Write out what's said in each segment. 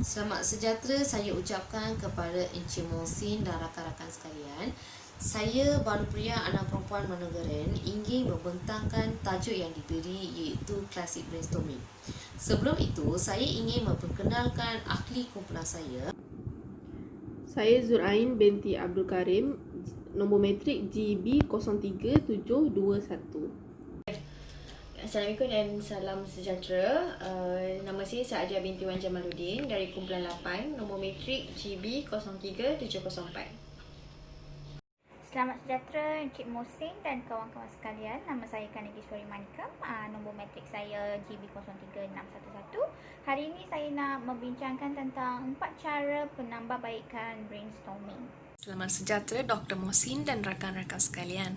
Selamat sejahtera saya ucapkan kepada Encik Mohsin dan rakan-rakan sekalian. Saya Banu Pria, anak perempuan Manogaren, ingin membentangkan tajuk yang diberi iaitu Classic Brainstorming. Sebelum itu, saya ingin memperkenalkan ahli kumpulan saya. Saya Zurain binti Abdul Karim, nombor matrik GB037721. Assalamualaikum dan salam sejahtera. Nama saya Saadia binti Wan Jamaluddin dari kumpulan 8, nombor matrik GB03704. Selamat sejahtera Encik Mohsin dan kawan-kawan sekalian. Nama saya Kanadiswari Manikam, nombor matrik saya GB03611. Hari ini saya nak membincangkan tentang 4 cara penambahbaikan brainstorming. Selamat sejahtera Dr. Mohsin dan rakan-rakan sekalian.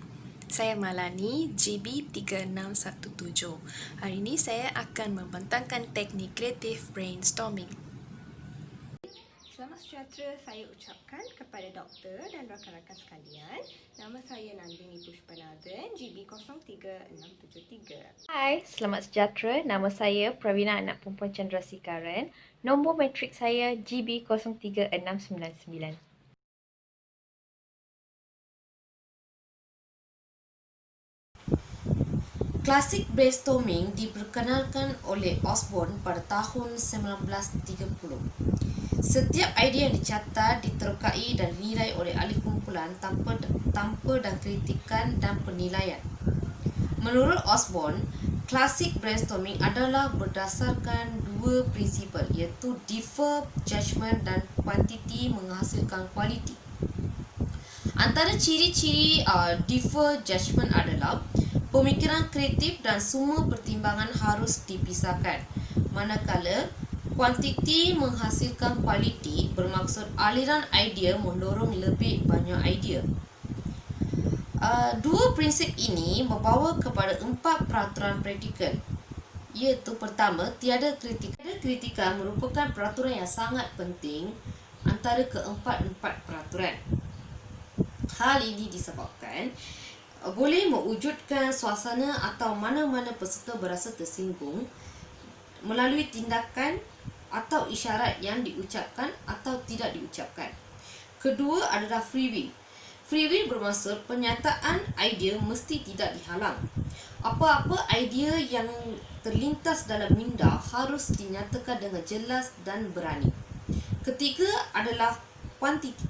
Saya Malani, GB3617. Hari ini saya akan membentangkan teknik kreatif brainstorming. Selamat sejahtera saya ucapkan kepada doktor dan rakan-rakan sekalian. Nama saya Nandini Pushpanathan, GB03673. Hai, selamat sejahtera. Nama saya Pravina anak perempuan Chandrasekharan. Nombor matrik saya GB03699. Classic Brainstorming diperkenalkan oleh Osborne pada tahun 1930. Setiap idea yang dicatat, diterokai dan dinilai oleh ahli kumpulan tanpa dan kritikan dan penilaian. Menurut Osborne, Classic Brainstorming adalah berdasarkan dua prinsipal iaitu defer judgment dan quantity menghasilkan quality. Antara ciri-ciri defer judgment adalah pemikiran kreatif dan semua pertimbangan harus dipisahkan, manakala kuantiti menghasilkan kualiti bermaksud aliran idea mendorong lebih banyak idea. Dua prinsip ini membawa kepada 4 peraturan praktikal, iaitu pertama, tiada kritika. Kritika merupakan peraturan yang sangat penting antara keempat-empat peraturan. Hal ini disebabkan boleh mewujudkan suasana atau mana-mana peserta berasa tersinggung melalui tindakan atau isyarat yang diucapkan atau tidak diucapkan. Kedua adalah free will. Free will bermaksud penyataan idea mesti tidak dihalang. Apa-apa idea yang terlintas dalam minda harus dinyatakan dengan jelas dan berani. Ketiga adalah kuantiti.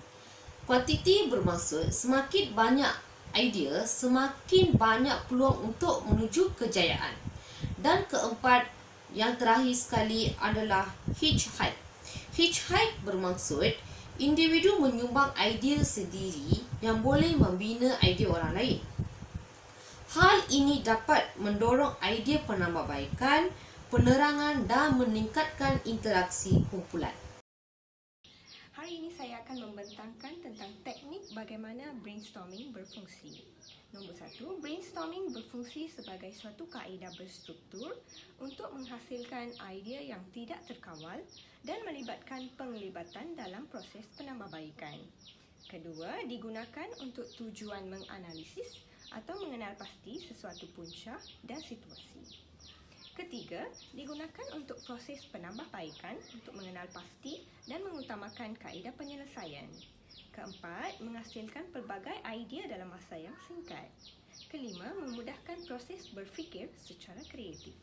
Kuantiti bermaksud semakin banyak idea, semakin banyak peluang untuk menuju kejayaan. Dan keempat, yang terakhir sekali adalah hitchhike. Hitchhike bermaksud individu menyumbang idea sendiri yang boleh membina idea orang lain. Hal ini dapat mendorong idea penambahbaikan, penerangan dan meningkatkan interaksi kumpulan. Hari ini saya akan membentangkan tentang teknik bagaimana brainstorming berfungsi. Nombor 1, brainstorming berfungsi sebagai suatu kaedah berstruktur untuk menghasilkan idea yang tidak terkawal dan melibatkan penglibatan dalam proses penambahbaikan. Kedua, digunakan untuk tujuan menganalisis atau mengenal pasti sesuatu punca dan situasi. Ketiga, digunakan untuk proses penambahbaikan untuk mengenal pasti dan mengutamakan kaedah penyelesaian. Keempat, menghasilkan pelbagai idea dalam masa yang singkat. Kelima, memudahkan proses berfikir secara kreatif.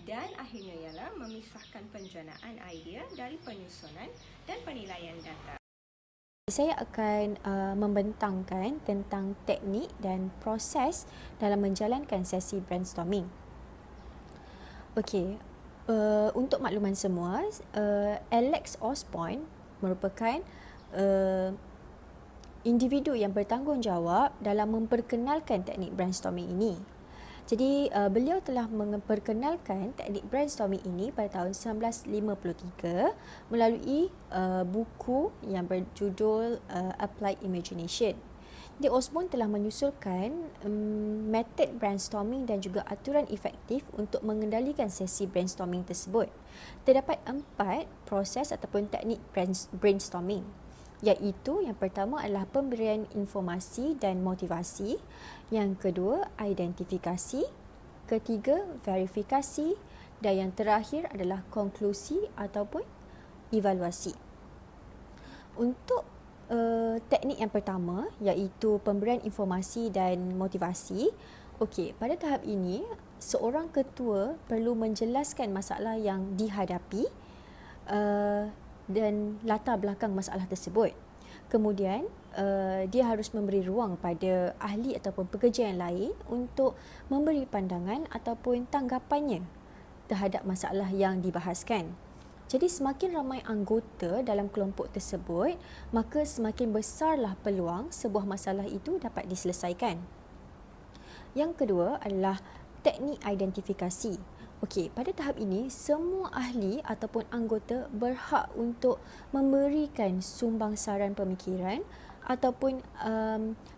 Dan akhirnya ialah memisahkan penjanaan idea dari penyusunan dan penilaian data. Saya akan membentangkan tentang teknik dan proses dalam menjalankan sesi brainstorming. Okey, untuk makluman semua, Alex Osborne merupakan individu yang bertanggungjawab dalam memperkenalkan teknik brainstorming ini. Jadi, beliau telah memperkenalkan teknik brainstorming ini pada tahun 1953 melalui buku yang berjudul Applied Imagination. Jadi, Osborne telah menyusulkan metod brainstorming dan juga aturan efektif untuk mengendalikan sesi brainstorming tersebut. Terdapat 4 proses ataupun teknik brainstorming, iaitu yang pertama adalah pemberian informasi dan motivasi, yang kedua identifikasi, ketiga verifikasi dan yang terakhir adalah konklusi ataupun evaluasi. Untuk teknik yang pertama iaitu pemberian informasi dan motivasi. Okey, pada tahap ini seorang ketua perlu menjelaskan masalah yang dihadapi dan latar belakang masalah tersebut. Kemudian dia harus memberi ruang pada ahli ataupun pekerja yang lain untuk memberi pandangan ataupun tanggapannya terhadap masalah yang dibahaskan. Jadi semakin ramai anggota dalam kelompok tersebut, maka semakin besarlah peluang sebuah masalah itu dapat diselesaikan. Yang kedua adalah teknik identifikasi. Okey, pada tahap ini semua ahli ataupun anggota berhak untuk memberikan sumbang saran pemikiran ataupun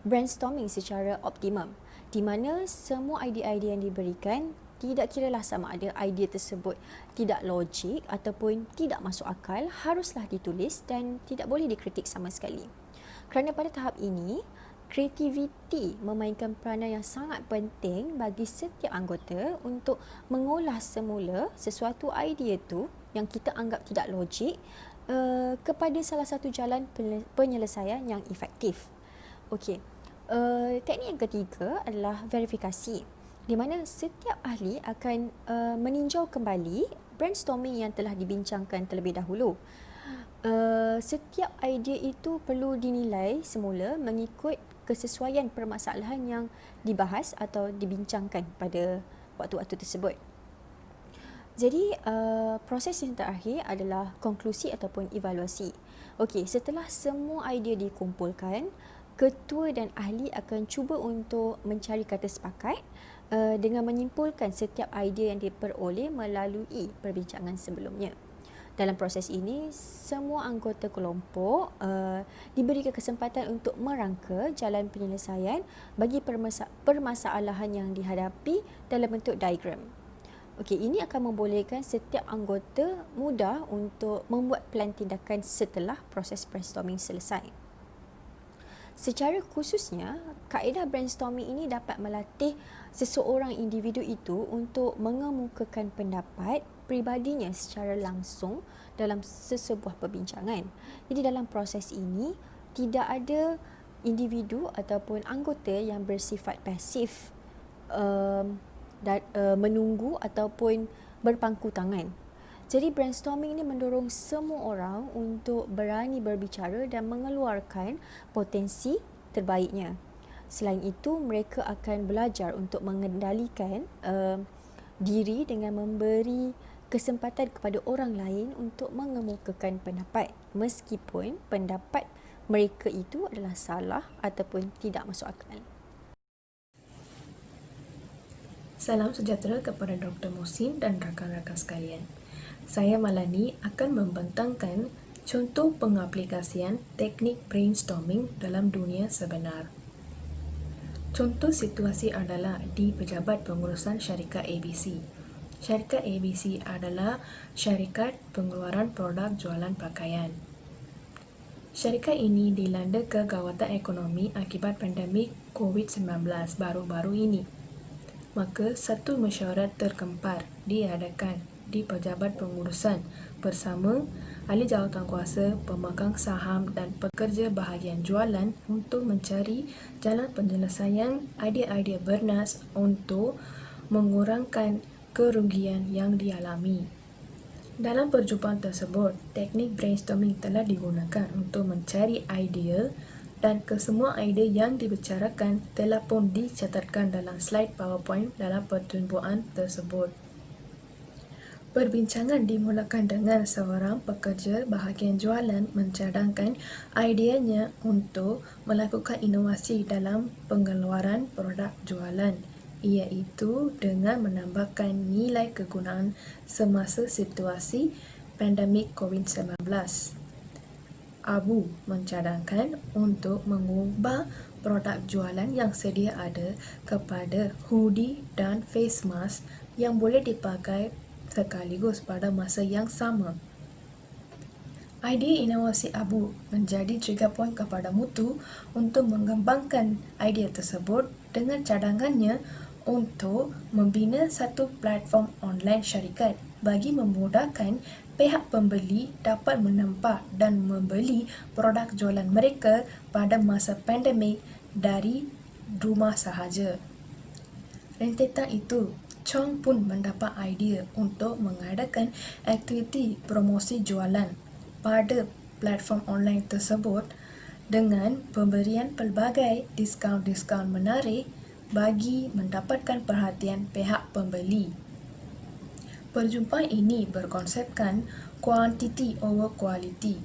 brainstorming secara optimum, di mana semua idea-idea yang diberikan tidak kiralah sama ada idea tersebut tidak logik ataupun tidak masuk akal, haruslah ditulis dan tidak boleh dikritik sama sekali. Kerana pada tahap ini, kreativiti memainkan peranan yang sangat penting bagi setiap anggota untuk mengolah semula sesuatu idea itu yang kita anggap tidak logik kepada salah satu jalan penyelesaian yang efektif. Okey, teknik yang ketiga adalah verifikasi, di mana setiap ahli akan meninjau kembali brainstorming yang telah dibincangkan terlebih dahulu. Setiap idea itu perlu dinilai semula mengikut kesesuaian permasalahan yang dibahas atau dibincangkan pada waktu-waktu tersebut. Jadi, proses yang terakhir adalah konklusi ataupun evaluasi. Okey, setelah semua idea dikumpulkan, ketua dan ahli akan cuba untuk mencari kata sepakat dengan menyimpulkan setiap idea yang diperoleh melalui perbincangan sebelumnya. Dalam proses ini, semua anggota kelompok diberikan kesempatan untuk merangka jalan penyelesaian bagi permasalahan yang dihadapi dalam bentuk diagram. Okey, ini akan membolehkan setiap anggota mudah untuk membuat plan tindakan setelah proses brainstorming selesai. Secara khususnya, kaedah brainstorming ini dapat melatih seseorang individu itu untuk mengemukakan pendapat pribadinya secara langsung dalam sesebuah perbincangan. Jadi dalam proses ini, tidak ada individu ataupun anggota yang bersifat pasif menunggu ataupun berpangku tangan. Jadi brainstorming ini mendorong semua orang untuk berani berbicara dan mengeluarkan potensi terbaiknya. Selain itu, mereka akan belajar untuk mengendalikan diri dengan memberi kesempatan kepada orang lain untuk mengemukakan pendapat, meskipun pendapat mereka itu adalah salah ataupun tidak masuk akal. Salam sejahtera kepada Dr. Mohsin dan rakan-rakan sekalian. Saya Malani akan membentangkan contoh pengaplikasian teknik brainstorming dalam dunia sebenar. Contoh situasi adalah di pejabat pengurusan syarikat ABC. Syarikat ABC adalah syarikat pengeluaran produk jualan pakaian. Syarikat ini dilanda kegawatan ekonomi akibat pandemik COVID-19 baru-baru ini. Maka satu mesyuarat terkempar diadakan di pejabat pengurusan bersama ahli jawatankuasa, pemegang saham dan pekerja bahagian jualan untuk mencari jalan penyelesaian idea-idea bernas untuk mengurangkan kerugian yang dialami. Dalam perjumpaan tersebut, teknik brainstorming telah digunakan untuk mencari idea dan kesemua idea yang dibicarakan telah pun dicatatkan dalam slide PowerPoint dalam perjumpaan tersebut. Perbincangan dimulakan dengan seorang pekerja bahagian jualan mencadangkan ideanya untuk melakukan inovasi dalam pengeluaran produk jualan, iaitu dengan menambahkan nilai kegunaan semasa situasi pandemik COVID-19. Abu mencadangkan untuk mengubah produk jualan yang sedia ada kepada hoodie dan face mask yang boleh dipakai sekaligus pada masa yang sama. Idea inovasi Abu menjadi trigger point kepada Mutu untuk mengembangkan idea tersebut dengan cadangannya untuk membina satu platform online syarikat bagi memudahkan pihak pembeli dapat menampak dan membeli produk jualan mereka pada masa pandemik dari rumah sahaja. Rentetan itu, Chong pun mendapat idea untuk mengadakan aktiviti promosi jualan pada platform online tersebut dengan pemberian pelbagai diskaun-diskaun menarik bagi mendapatkan perhatian pihak pembeli. Perjumpaan ini berkonsepkan quantity over quality,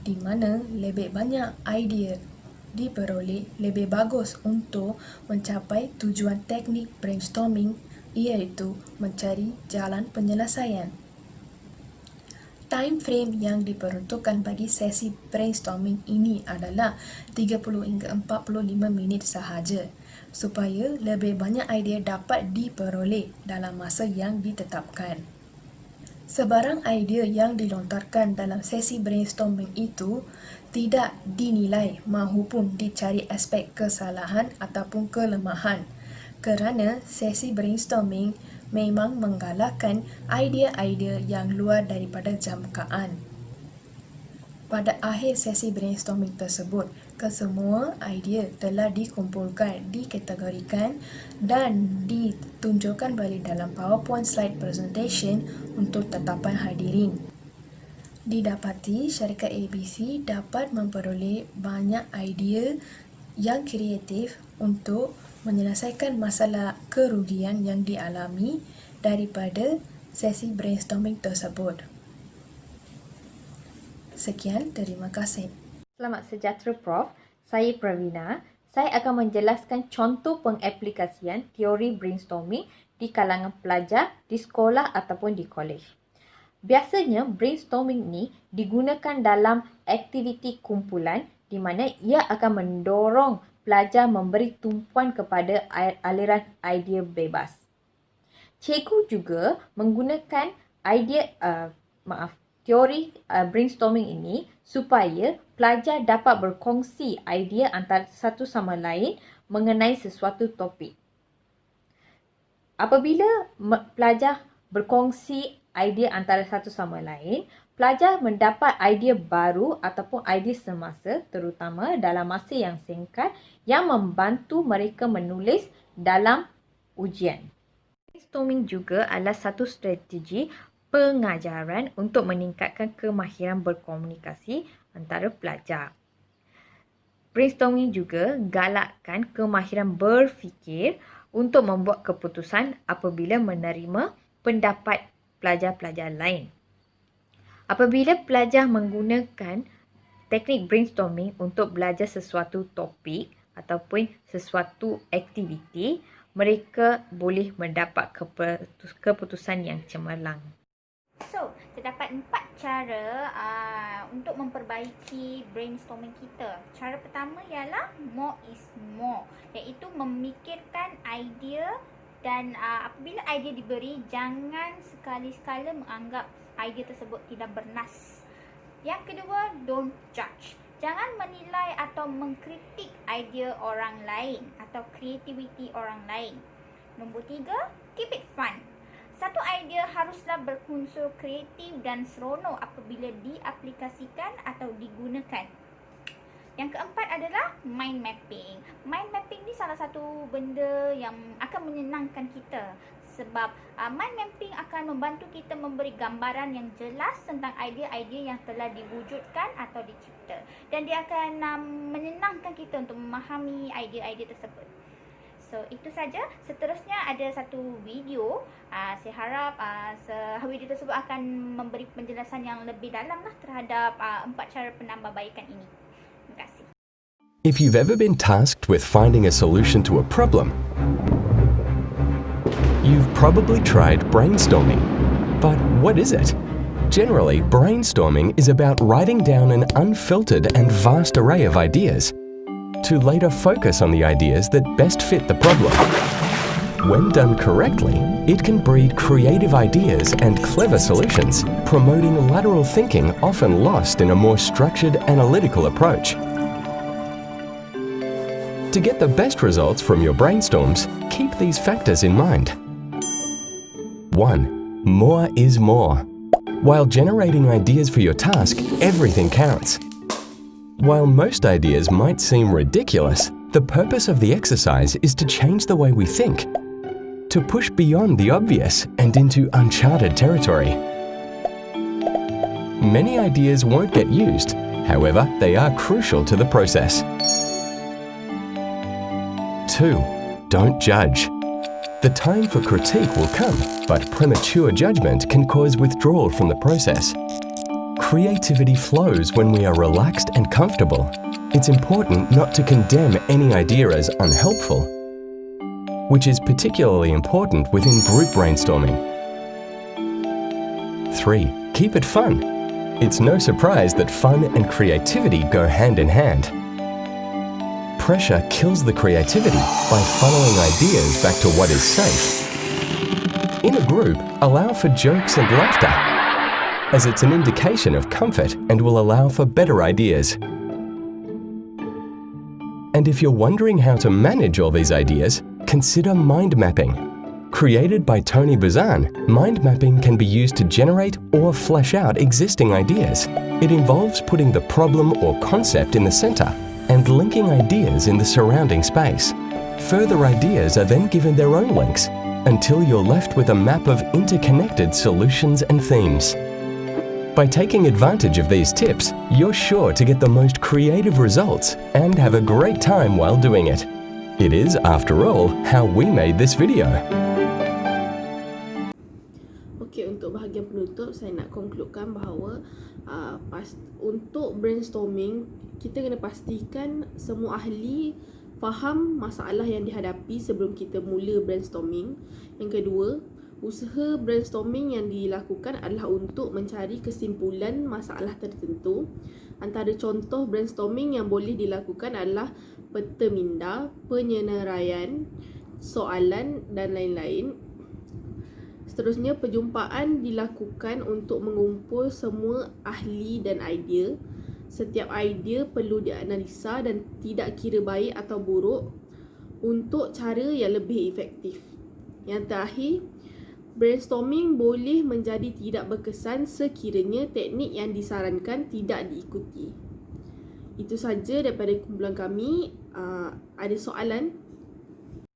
di mana lebih banyak idea diperoleh lebih bagus untuk mencapai tujuan teknik brainstorming, iaitu mencari jalan penyelesaian. Time frame yang diperuntukkan bagi sesi brainstorming ini adalah 30 hingga 45 minit sahaja, supaya lebih banyak idea dapat diperoleh dalam masa yang ditetapkan. Sebarang idea yang dilontarkan dalam sesi brainstorming itu tidak dinilai mahupun dicari aspek kesalahan ataupun kelemahan, kerana sesi brainstorming memang menggalakkan idea-idea yang luar daripada jangkaan. Pada akhir sesi brainstorming tersebut, kesemua idea telah dikumpulkan, dikategorikan dan ditunjukkan balik dalam PowerPoint slide presentation untuk tetapan hadirin. Didapati syarikat ABC dapat memperoleh banyak idea yang kreatif untuk menyelesaikan masalah kerugian yang dialami daripada sesi brainstorming tersebut. Sekian, terima kasih. Selamat sejahtera Prof. Saya Pravina. Saya akan menjelaskan contoh pengaplikasian teori brainstorming di kalangan pelajar di sekolah ataupun di kolej. Biasanya brainstorming ini digunakan dalam aktiviti kumpulan di mana ia akan mendorong pelajar memberi tumpuan kepada aliran idea bebas. Cikgu juga menggunakan teori brainstorming ini supaya pelajar dapat berkongsi idea antara satu sama lain mengenai sesuatu topik. Apabila pelajar berkongsi idea antara satu sama lain, pelajar mendapat idea baru ataupun idea semasa, terutama dalam masa yang singkat, yang membantu mereka menulis dalam ujian. Brainstorming juga adalah satu strategi pengajaran untuk meningkatkan kemahiran berkomunikasi antara pelajar. Brainstorming juga galakkan kemahiran berfikir untuk membuat keputusan apabila menerima pendapat pelajar-pelajar lain. Apabila pelajar menggunakan teknik brainstorming untuk belajar sesuatu topik ataupun sesuatu aktiviti, mereka boleh mendapat keputusan yang cemerlang. So, terdapat 4 cara untuk memperbaiki brainstorming kita. Cara pertama ialah more is more, iaitu memikirkan idea dan apabila idea diberi, jangan sekali-sekala menganggap idea tersebut tidak bernas. Yang kedua, don't judge. Jangan menilai atau mengkritik idea orang lain atau kreativiti orang lain. Nombor 3, keep it fun. Satu idea haruslah berunsur kreatif dan seronok apabila diaplikasikan atau digunakan. Yang keempat adalah mind mapping. Mind mapping ni salah satu benda yang akan menyenangkan kita sebab mind mapping akan membantu kita memberi gambaran yang jelas tentang idea-idea yang telah diwujudkan atau dicipta, dan dia akan menyenangkan kita untuk memahami idea-idea tersebut. So, itu saja. Seterusnya ada satu video. Saya harap video tersebut akan memberi penjelasan yang lebih dalam terhadap 4 cara penambahbaikan ini. Terima kasih. If you've ever been tasked with finding a solution to a problem, you've probably tried brainstorming. But what is it? Generally, brainstorming is about writing down an unfiltered and vast array of ideas to later focus on the ideas that best fit the problem. When done correctly, it can breed creative ideas and clever solutions, promoting lateral thinking often lost in a more structured analytical approach. To get the best results from your brainstorms, keep these factors in mind. 1. more is more. While generating ideas for your task, everything counts. While most ideas might seem ridiculous, the purpose of the exercise is to change the way we think, to push beyond the obvious and into uncharted territory. Many ideas won't get used, however, they are crucial to the process. 2. Don't judge. The time for critique will come, but premature judgment can cause withdrawal from the process. Creativity flows when we are relaxed and comfortable. It's important not to condemn any idea as unhelpful, which is particularly important within group brainstorming. 3. Keep it fun. It's no surprise that fun and creativity go hand in hand. Pressure kills the creativity by funneling ideas back to what is safe. In a group, allow for jokes and laughter, as it's an indication of comfort and will allow for better ideas. And if you're wondering how to manage all these ideas, consider mind mapping. Created by Tony Buzan, mind mapping can be used to generate or flesh out existing ideas. It involves putting the problem or concept in the center and linking ideas in the surrounding space. Further ideas are then given their own links until you're left with a map of interconnected solutions and themes. By taking advantage of these tips, you're sure to get the most creative results and have a great time while doing it. It is, after all, how we made this video. Okey, untuk bahagian penutup, saya nak konkludkan bahawa untuk brainstorming, kita kena pastikan semua ahli faham masalah yang dihadapi sebelum kita mula brainstorming. Yang kedua, usaha brainstorming yang dilakukan adalah untuk mencari kesimpulan masalah tertentu. Antara contoh brainstorming yang boleh dilakukan adalah peta minda, penyenaraian, soalan dan lain-lain. Seterusnya, perjumpaan dilakukan untuk mengumpul semua ahli dan idea. Setiap idea perlu dianalisa dan tidak kira baik atau buruk untuk cara yang lebih efektif. Yang terakhir, brainstorming boleh menjadi tidak berkesan sekiranya teknik yang disarankan tidak diikuti. Itu saja daripada kumpulan kami. Ada soalan?